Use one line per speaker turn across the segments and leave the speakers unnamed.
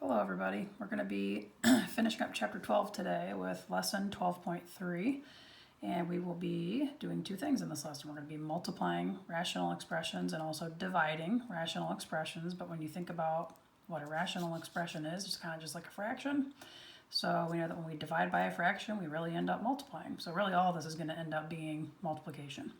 Hello everybody, we're going to be finishing up chapter 12 today with lesson 12.3, and we will be doing two things in this lesson. We're going to be multiplying rational expressions and also dividing rational expressions, but when you think about what a rational expression is, it's kind of just like a fraction. So we know that when we divide by a fraction, we really end up multiplying. So really all of this is going to end up being multiplication.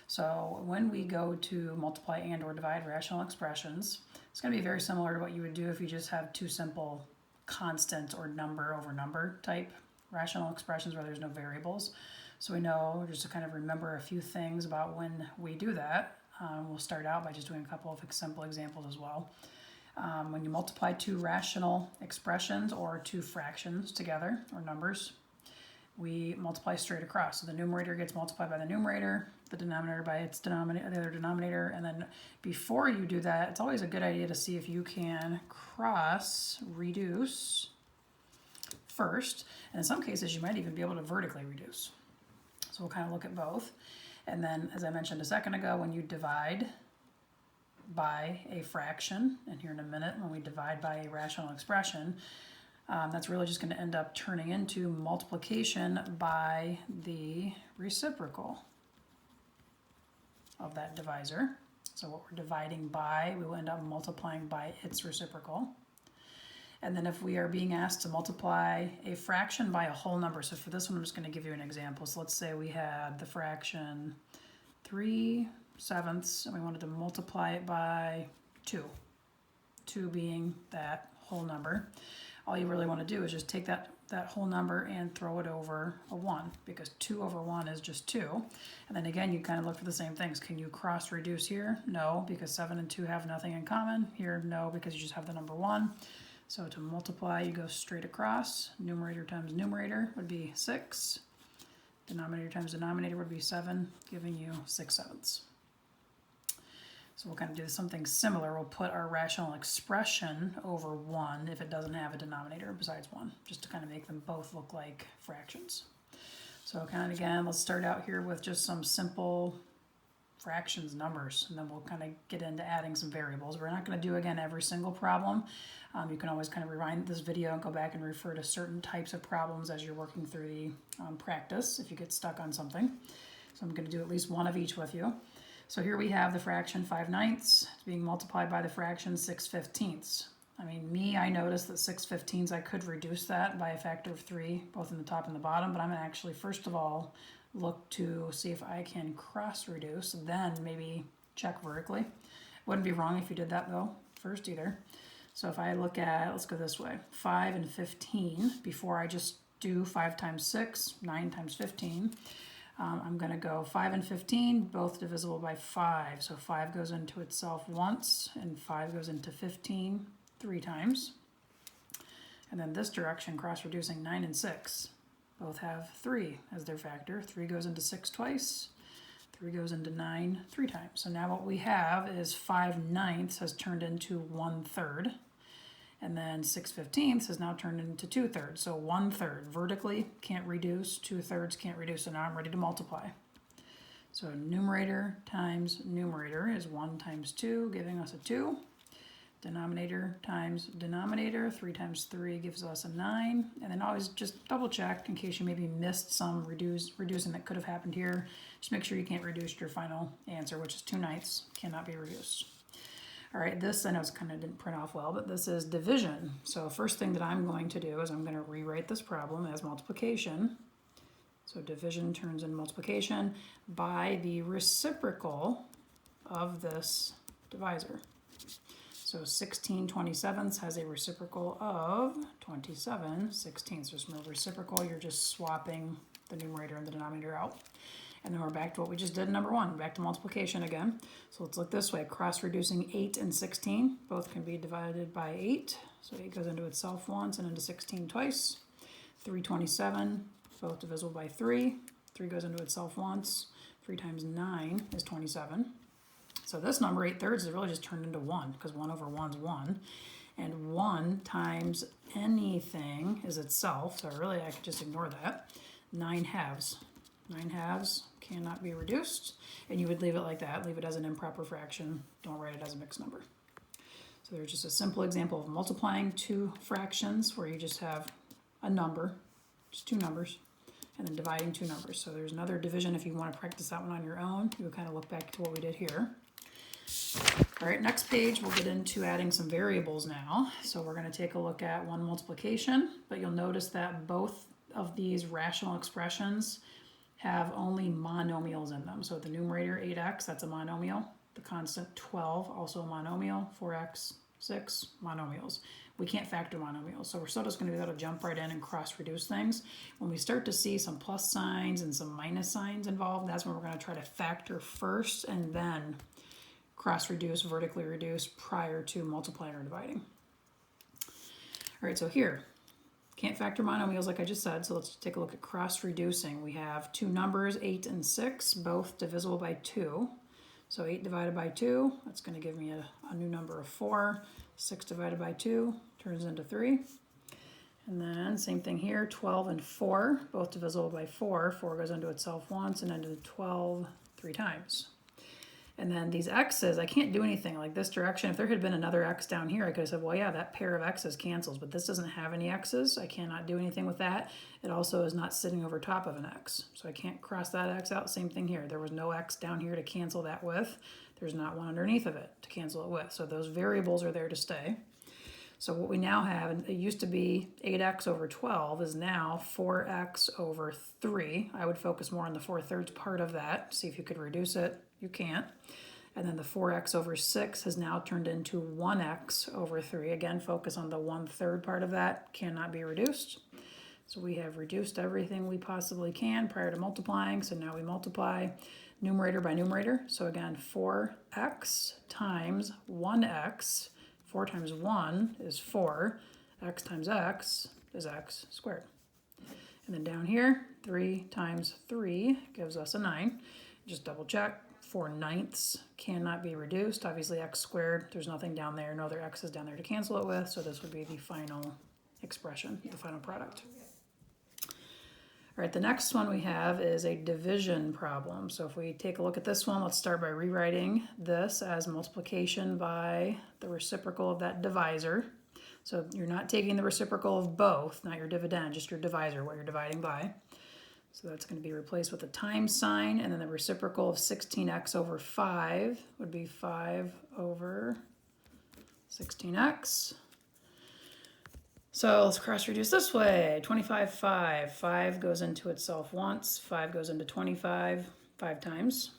So when we go to multiply and or divide rational expressions, it's going to be very similar to what you would do if you just have two simple constant or number over number type rational expressions where there's no variables. So we know, just to kind of remember a few things about when we do that, we'll start out by just doing a couple of simple examples as well. When you multiply two rational expressions or two fractions together, or numbers, we multiply straight across. So the numerator gets multiplied by the numerator, the denominator by its denominator, the other denominator, and then before you do that, it's always a good idea to see if you can cross reduce first. And in some cases, you might even be able to vertically reduce. So we'll kind of look at both. And then, as I mentioned a second ago, when you divide by a fraction, and here in a minute, when we divide by a rational expression, that's really just going to end up turning into multiplication by the reciprocal of that divisor. So what we're dividing by, we will end up multiplying by its reciprocal. And then if we are being asked to multiply a fraction by a whole number, so for this one I'm just going to give you an example. So let's say we had the fraction 3/7, and we wanted to multiply it by 2. 2 being that whole number. All you really want to do is just take that whole number and throw it over a 1, because 2 over 1 is just 2. And then again, you kind of look for the same things. Can you cross reduce here? No, because 7 and 2 have nothing in common. Here, no, because you just have the number 1. So to multiply, you go straight across. Numerator times numerator would be 6. Denominator times denominator would be 7, giving you 6/7. So we'll kind of do something similar. We'll put our rational expression over 1 if it doesn't have a denominator besides 1, just to kind of make them both look like fractions. So kind of again, let's start out here with just some simple fractions numbers, and then we'll kind of get into adding some variables. We're not going to do, again, every single problem. You can always kind of rewind this video and go back and refer to certain types of problems as you're working through the practice if you get stuck on something. So I'm going to do at least one of each with you. So here we have the fraction 5/9. It's being multiplied by the fraction 6/15. I mean, I noticed that 6/15 I could reduce that by a factor of 3, both in the top and the bottom, but I'm going to actually, first of all, look to see if I can cross reduce, then maybe check vertically. Wouldn't be wrong if you did that though, first either. So if I look at, let's go this way, 5 and 15, before I just do 5 times 6, 9 times 15, I'm going to go 5 and 15, both divisible by 5. So 5 goes into itself once, and 5 goes into 15 3 times. And then this direction, cross-reducing 9 and 6, both have 3 as their factor. 3 goes into 6 twice, 3 goes into 9 3 times. So now what we have is 5/9 has turned into 1/3. And then 6/15 has now turned into 2/3. So 1/3 vertically can't reduce, 2/3 can't reduce. So now I'm ready to multiply. So numerator times numerator is 1 times 2, giving us a 2. Denominator times denominator, 3 times 3 gives us a 9. And then always just double check in case you maybe missed some reducing that could have happened here. Just make sure you can't reduce your final answer, which is 2/9, cannot be reduced. All right, this I know it's kind of didn't print off well, but this is division. So first thing that I'm going to do is I'm going to rewrite this problem as multiplication. So division turns into multiplication by the reciprocal of this divisor. So 16/27 has a reciprocal of 27/16. So from a reciprocal, you're just swapping the numerator and the denominator out. And then we're back to what we just did in number 1, back to multiplication again. So let's look this way, cross-reducing 8 and 16. Both can be divided by 8. So 8 goes into itself once and into 16 twice. 3/27, both divisible by 3. 3 goes into itself once. 3 times 9 is 27. So this number, 8/3, is really just turned into 1, because 1 over 1 is 1. And 1 times anything is itself, so really I could just ignore that. 9/2. 9/2 cannot be reduced, and you would leave it like that, leave it as an improper fraction, don't write it as a mixed number. So there's just a simple example of multiplying two fractions where you just have a number, just two numbers, and then dividing two numbers. So there's another division if you want to practice that one on your own. You would kind of look back to what we did here. All right, next page, we'll get into adding some variables now. So we're going to take a look at one multiplication, but you'll notice that both of these rational expressions have only monomials in them. So the numerator 8x, that's a monomial. The constant 12, also a monomial. 4x, 6, monomials. We can't factor monomials, so we're still just going to be able to jump right in and cross-reduce things. When we start to see some plus signs and some minus signs involved, that's when we're going to try to factor first and then cross-reduce, vertically reduce prior to multiplying or dividing. All right, so here, can't factor monomials like I just said, so let's take a look at cross-reducing. We have two numbers, 8 and 6, both divisible by 2. So 8 divided by 2, that's going to give me a new number of 4. 6 divided by 2 turns into 3. And then same thing here, 12 and 4, both divisible by 4. 4 goes into itself once and into 12 3 times. And then these x's, I can't do anything like this direction. If there had been another x down here, I could have said, well, yeah, that pair of x's cancels, but this doesn't have any x's. I cannot do anything with that. It also is not sitting over top of an x, so I can't cross that x out. Same thing here. There was no x down here to cancel that with. There's not one underneath of it to cancel it with. So those variables are there to stay. So what we now have, it used to be 8x over 12, is now 4x over 3. I would focus more on the 4/3 part of that. See if you could reduce it. You can't. And then the 4x over 6 has now turned into 1x over 3. Again, focus on the 1/3 part of that. Cannot be reduced. So we have reduced everything we possibly can prior to multiplying. So now we multiply numerator by numerator. So again, 4x times 1x. 4 times 1 is 4. X times x is x squared. And then down here, 3 times 3 gives us a 9. Just double check. 4/9 cannot be reduced. Obviously x squared, there's nothing down there, no other x's down there to cancel it with, so this would be the final expression, the final product. All right, the next one we have is a division problem. So if we take a look at this one, let's start by rewriting this as multiplication by the reciprocal of that divisor. So you're not taking the reciprocal of both, not your dividend, just your divisor, what you're dividing by. So that's going to be replaced with a times sign, and then the reciprocal of 16x over 5 would be 5 over 16x. So let's cross-reduce this way. 25, 5. 5 goes into itself once. 5 goes into 25 5 times.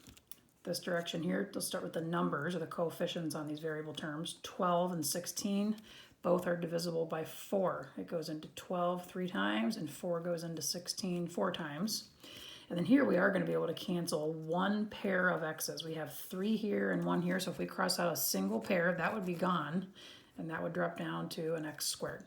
This direction here, let's start with the numbers or the coefficients on these variable terms. 12 and 16. Both are divisible by 4. It goes into 12 3 times, and 4 goes into 16 4 times. And then here we are going to be able to cancel one pair of x's. We have 3 here and 1 here, so if we cross out a single pair, that would be gone, and that would drop down to an x squared.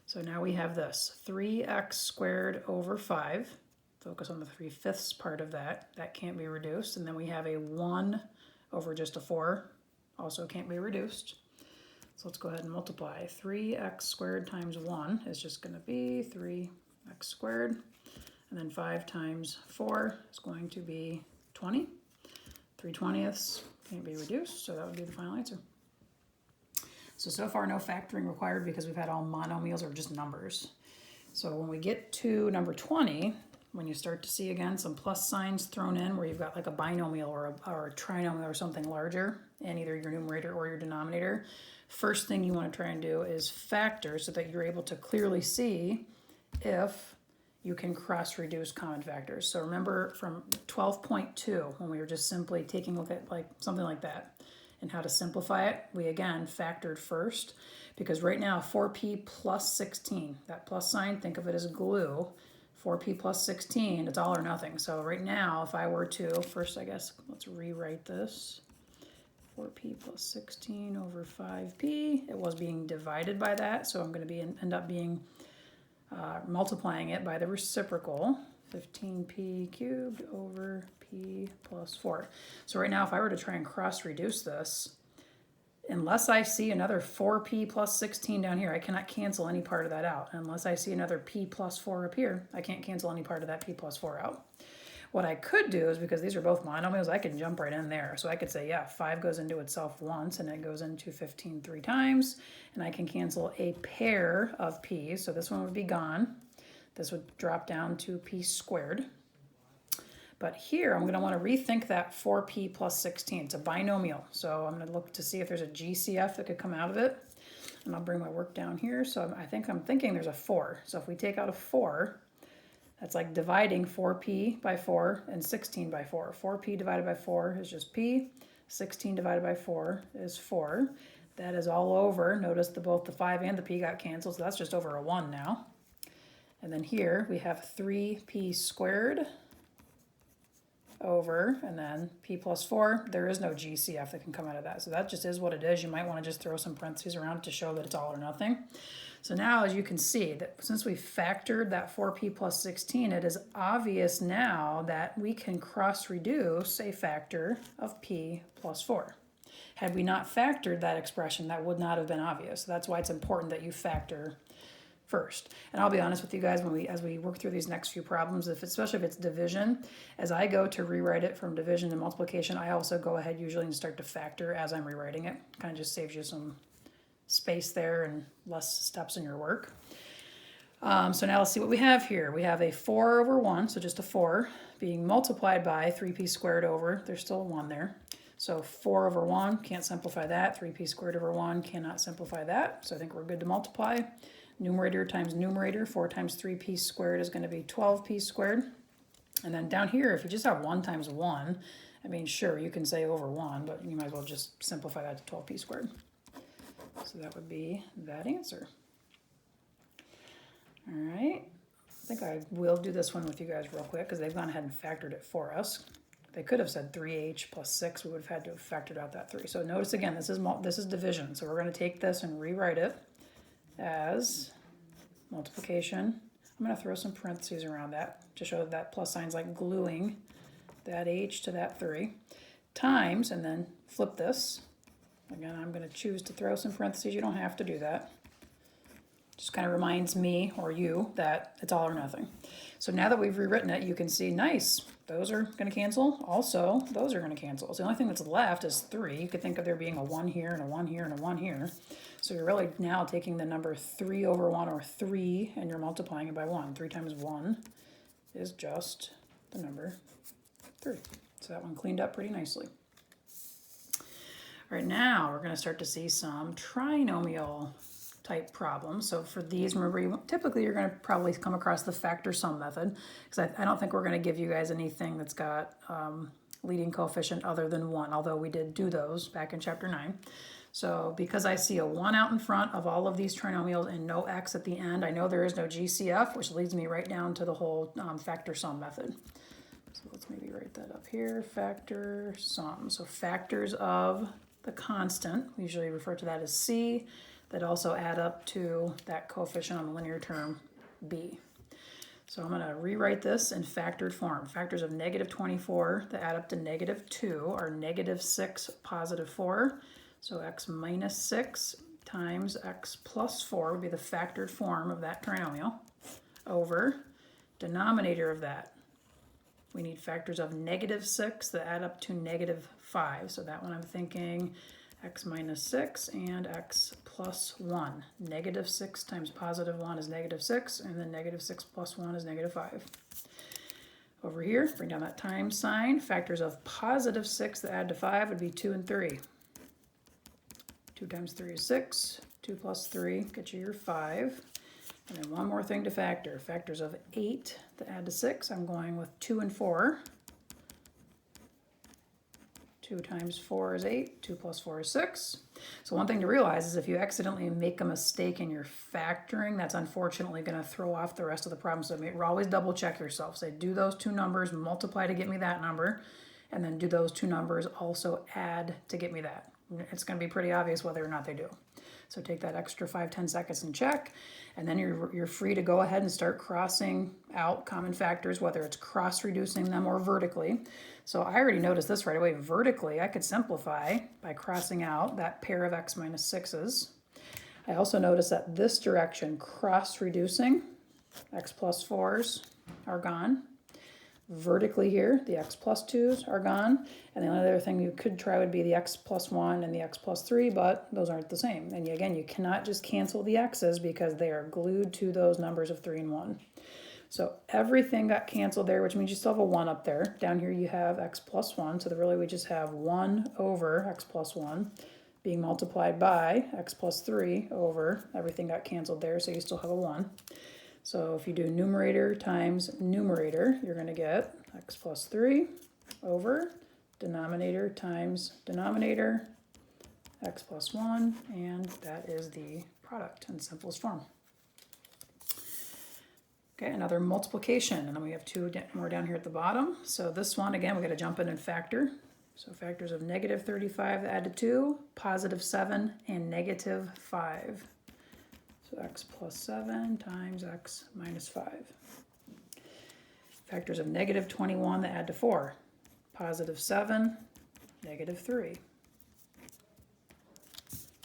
So now we have this, 3x squared over 5. Focus on the 3/5 part of that. That can't be reduced. And then we have a 1 over just a 4. Also can't be reduced. So let's go ahead and multiply. 3x squared times 1 is just going to be 3x squared. And then 5 times 4 is going to be 20. 3/20 can't be reduced, so that would be the final answer. So far no factoring required because we've had all monomials or just numbers. So when we get to number 20, when you start to see again some plus signs thrown in where you've got like a binomial or a trinomial or something larger in either your numerator or your denominator, first thing you want to try and do is factor so that you're able to clearly see if you can cross-reduce common factors. So remember from 12.2 when we were just simply taking a look at like something like that and how to simplify it, we again factored first because right now 4p plus 16, that plus sign, think of it as glue. 4p plus 16, it's all or nothing. So right now, if I were to, first I guess, let's rewrite this. 4p plus 16 over 5p. It was being divided by that, so I'm going to end up being multiplying it by the reciprocal. 15p cubed over p plus 4. So right now, if I were to try and cross-reduce this, unless I see another 4p plus 16 down here, I cannot cancel any part of that out. Unless I see another p plus 4 up here, I can't cancel any part of that p plus 4 out. What I could do is, because these are both monomials, I can jump right in there. So I could say, yeah, 5 goes into itself once, and it goes into 15 3 times, and I can cancel a pair of p's. So this one would be gone. This would drop down to p squared. But here, I'm going to want to rethink that 4p plus 16. It's a binomial, so I'm going to look to see if there's a GCF that could come out of it. And I'll bring my work down here. So I'm thinking there's a 4. So if we take out a 4, that's like dividing 4p by 4 and 16 by 4. 4p divided by 4 is just p. 16 divided by 4 is 4. That is all over. Notice both the 5 and the p got canceled, so that's just over a 1 now. And then here we have 3p squared over, and then p plus 4. There is no GCF that can come out of that. So that just is what it is. You might want to just throw some parentheses around it to show that it's all or nothing. So now, as you can see, that since we factored that 4p plus 16, it is obvious now that we can cross-reduce a factor of p plus 4. Had we not factored that expression, that would not have been obvious. So that's why it's important that you factor first. And I'll be honest with you guys, as we work through these next few problems, especially if it's division, as I go to rewrite it from division to multiplication, I also go ahead usually and start to factor as I'm rewriting it. Kind of just saves you some space there and less steps in your work. So now let's see what we have here. We have a 4 over 1, so just a 4, being multiplied by 3p squared over, there's still a 1 there. So 4 over 1, can't simplify that. 3p squared over 1, cannot simplify that. So I think we're good to multiply. Numerator times numerator, 4 times 3p squared is going to be 12p squared. And then down here, if you just have 1 times 1, I mean, sure, you can say over 1, but you might as well just simplify that to 12p squared. So that would be that answer. All right. I think I will do this one with you guys real quick because they've gone ahead and factored it for us. They could have said 3h plus 6. We would have had to have factored out that 3. So notice again, this is division. So we're going to take this and rewrite it as multiplication. I'm going to throw some parentheses around that to show that plus sign's like gluing that h to that 3 times, and then flip this. Again, I'm going to choose to throw some parentheses. You don't have to do that. Just kind of reminds me or you that it's all or nothing. So now that we've rewritten it, you can see, nice, those are going to cancel. Also, those are going to cancel. So the only thing that's left is 3. You could think of there being a 1 here and a 1 here and a 1 here. So you're really now taking the number 3 over 1, or 3, and you're multiplying it by 1. 3 times 1 is just the number 3. So that one cleaned up pretty nicely. All right, now we're going to start to see some trinomial type problems. So for these, remember, typically you're going to probably come across the factor sum method, because I don't think we're going to give you guys anything that's got leading coefficient other than 1, although we did do those back in chapter 9. So because I see a 1 out in front of all of these trinomials and no x at the end, I know there is no GCF, which leads me right down to the whole factor sum method. So let's maybe write that up here, factor sum. So factors of the constant, we usually refer to that as c, that also add up to that coefficient on the linear term b. So I'm going to rewrite this in factored form. Factors of negative 24 that add up to negative 2 are negative 6, positive 4. So x minus 6 times x plus 4 would be the factored form of that trinomial, over denominator of that. We need factors of negative 6 that add up to negative 5. So that one I'm thinking x minus 6 and x plus 1. Negative 6 times positive 1 is negative 6, and then negative 6 plus 1 is negative 5. Over here, bring down that times sign. Factors of positive 6 that add to 5 would be 2 and 3. 2 times 3 is 6. 2 plus 3 gets you your 5. And then one more thing to factor. Factors of 8 that add to 6. I'm going with 2 and 4. 2 times 4 is 8. 2 plus 4 is 6. So one thing to realize is if you accidentally make a mistake in your factoring, that's unfortunately going to throw off the rest of the problem. So always double check yourself. Say, do those two numbers, multiply to get me that number, and then do those two numbers also add to get me that. It's going to be pretty obvious whether or not they do. So take that extra 5-10 seconds and check, and then you're free to go ahead and start crossing out common factors, whether it's cross-reducing them or vertically. So I already noticed this right away. Vertically, I could simplify by crossing out that pair of x minus 6's. I also noticed that this direction, cross-reducing, x plus 4's are gone. Vertically here, the x plus 2's are gone, and the only other thing you could try would be the x plus 1 and the x plus 3, but those aren't the same. And again, you cannot just cancel the x's because they are glued to those numbers of 3 and 1. So everything got canceled there, which means you still have a 1 up there. Down here you have x plus 1, so really we just have 1 over x plus 1 being multiplied by x plus 3 over, everything got canceled there, so you still have a 1. So if you do numerator times numerator, you're going to get x plus 3 over denominator times denominator, x plus 1, and that is the product in simplest form. Okay, another multiplication, and then we have 2 more down here at the bottom. So this one, again, we got to jump in and factor. So factors of negative 35 that add to 2, positive 7, and negative 5. So x plus 7 times x minus 5. Factors of negative 21 that add to 4. Positive 7, negative 3.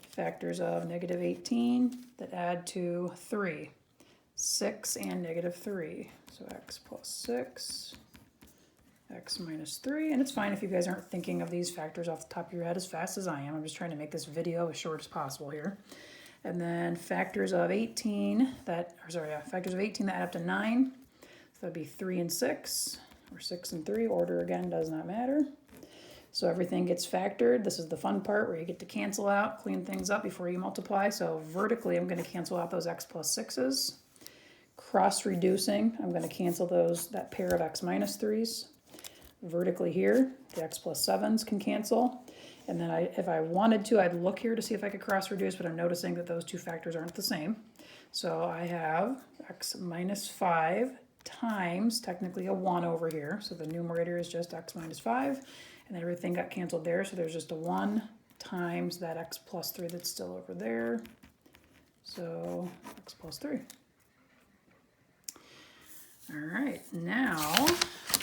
Factors of negative 18 that add to 3. 6 and negative 3. So x plus 6, x minus 3. And it's fine if you guys aren't thinking of these factors off the top of your head as fast as I am. I'm just trying to make this video as short as possible here. And then factors of 18 that, factors of 18 that add up to 9. So that'd be 3 and 6, or 6 and 3. Order again does not matter. So everything gets factored. This is the fun part where you get to cancel out, clean things up before you multiply. So vertically, I'm going to cancel out those x plus 6's. Cross reducing, I'm going to cancel that pair of x minus 3's. Vertically here, the x plus 7's can cancel. And then if I wanted to, I'd look here to see if I could cross reduce, but I'm noticing that those two factors aren't the same. So I have x minus 5 times, technically a 1 over here. So the numerator is just x minus 5, and everything got canceled there. So there's just a 1 times that x plus 3 that's still over there. So x plus 3. All right, now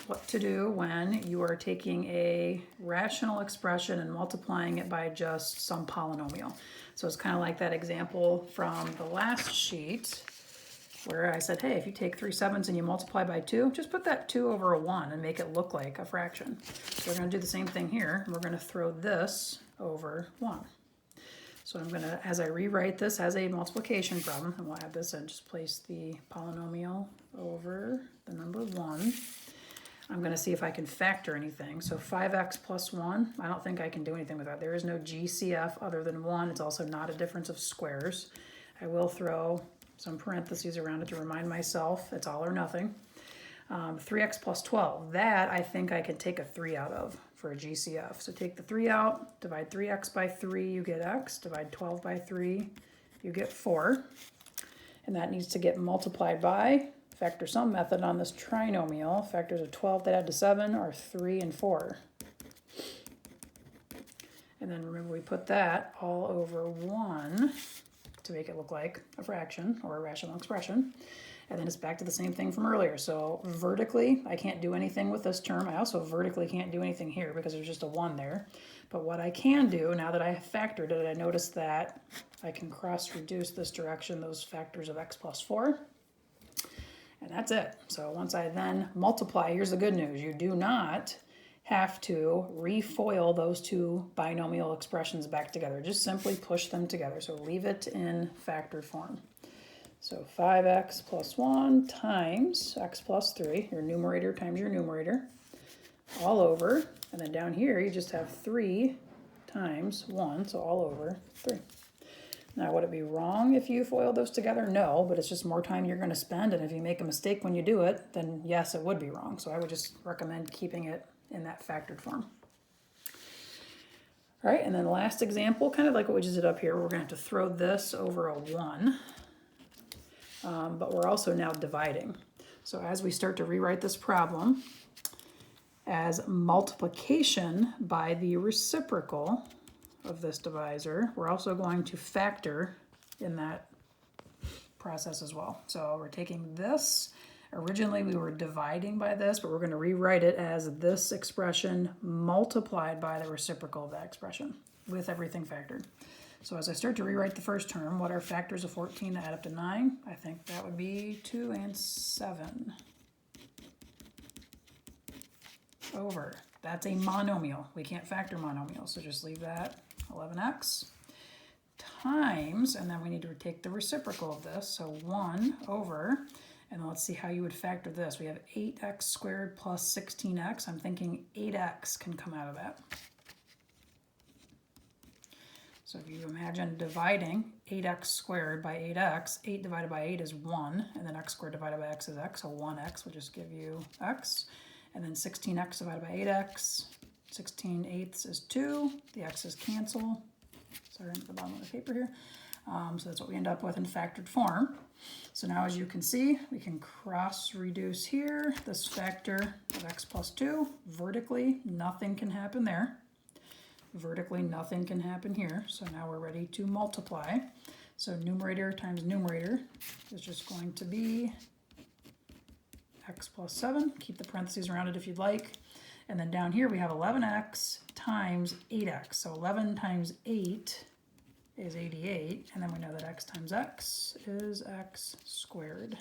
what to do when you are taking a rational expression and multiplying it by just some polynomial. So it's kind of like that example from the last sheet where I said, hey, if you take 3/7 and you multiply by 2, just put that 2 over a 1 and make it look like a fraction. So we're going to do the same thing here. We're going to throw this over 1. So I'm going to, as I rewrite this as a multiplication problem, and we'll add this and just place the polynomial over the number 1. I'm going to see if I can factor anything. So 5x plus 1, I don't think I can do anything with that. There is no GCF other than 1. It's also not a difference of squares. I will throw some parentheses around it to remind myself it's all or nothing. 3x plus 12, that I think I can take a 3 out of for a GCF. So take the 3 out, divide 3x by 3, you get x. Divide 12 by 3, you get 4. And that needs to get multiplied by factor sum method on this trinomial. Factors of 12 that add to 7 are 3 and 4. And then remember we put that all over 1 to make it look like a fraction or a rational expression. And then it's back to the same thing from earlier. So vertically, I can't do anything with this term. I also vertically can't do anything here because there's just a 1 there. But what I can do, now that I have factored it, I notice that I can cross-reduce this direction, those factors of x plus 4. And that's it. So once I then multiply, here's the good news. You do not have to refoil those two binomial expressions back together. Just simply push them together. So leave it in factored form. So 5x plus 1 times x plus 3, your numerator times your numerator, all over. And then down here, you just have 3 times 1, so all over 3. Now, would it be wrong if you foil those together? No, but it's just more time you're going to spend. And if you make a mistake when you do it, then yes, it would be wrong. So I would just recommend keeping it in that factored form. All right, and then the last example, kind of like what we just did up here, we're going to have to throw this over a 1. But we're also now dividing. So as we start to rewrite this problem as multiplication by the reciprocal of this divisor, we're also going to factor in that process as well. So we're taking this, originally we were dividing by this, but we're going to rewrite it as this expression multiplied by the reciprocal of that expression with everything factored. So as I start to rewrite the first term, what are factors of 14 that add up to 9? I think that would be 2 and 7. over. That's a monomial. We can't factor monomials, so just leave that 11x times, and then we need to take the reciprocal of this, so 1 over, and then let's see how you would factor this. We have 8x squared plus 16x. I'm thinking 8x can come out of that. So if you imagine dividing 8x squared by 8x, 8 divided by 8 is 1, and then x squared divided by x is x, so 1x will just give you x. And then 16x divided by 8x, 16/8 is 2, the x's cancel. Sorry, I'm at the bottom of the paper here. So that's what we end up with in factored form. So now as you can see, we can cross reduce here, this factor of x plus 2. Vertically, nothing can happen there. Vertically, nothing can happen here. So now we're ready to multiply. So numerator times numerator is just going to be x plus 7. Keep the parentheses around it if you'd like. And then down here we have 11x times 8x. So 11 times 8 is 88. And then we know that x times x is x squared.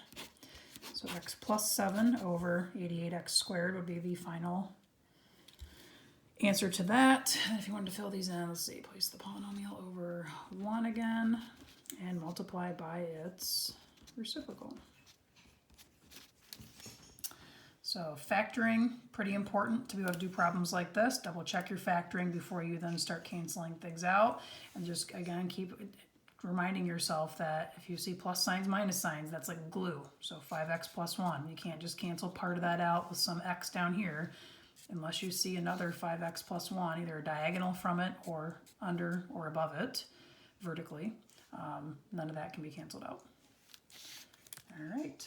So x plus 7 over 88x squared would be the final answer to that. And if you wanted to fill these in, let's see, place the polynomial over 1 again and multiply by its reciprocal. So factoring, pretty important to be able to do problems like this. Double check your factoring before you then start canceling things out. And just, again, keep reminding yourself that if you see plus signs, minus signs, that's like glue. So 5x plus 1. You can't just cancel part of that out with some x down here unless you see another 5x plus 1, either diagonal from it or under or above it vertically. None of that can be canceled out. All right.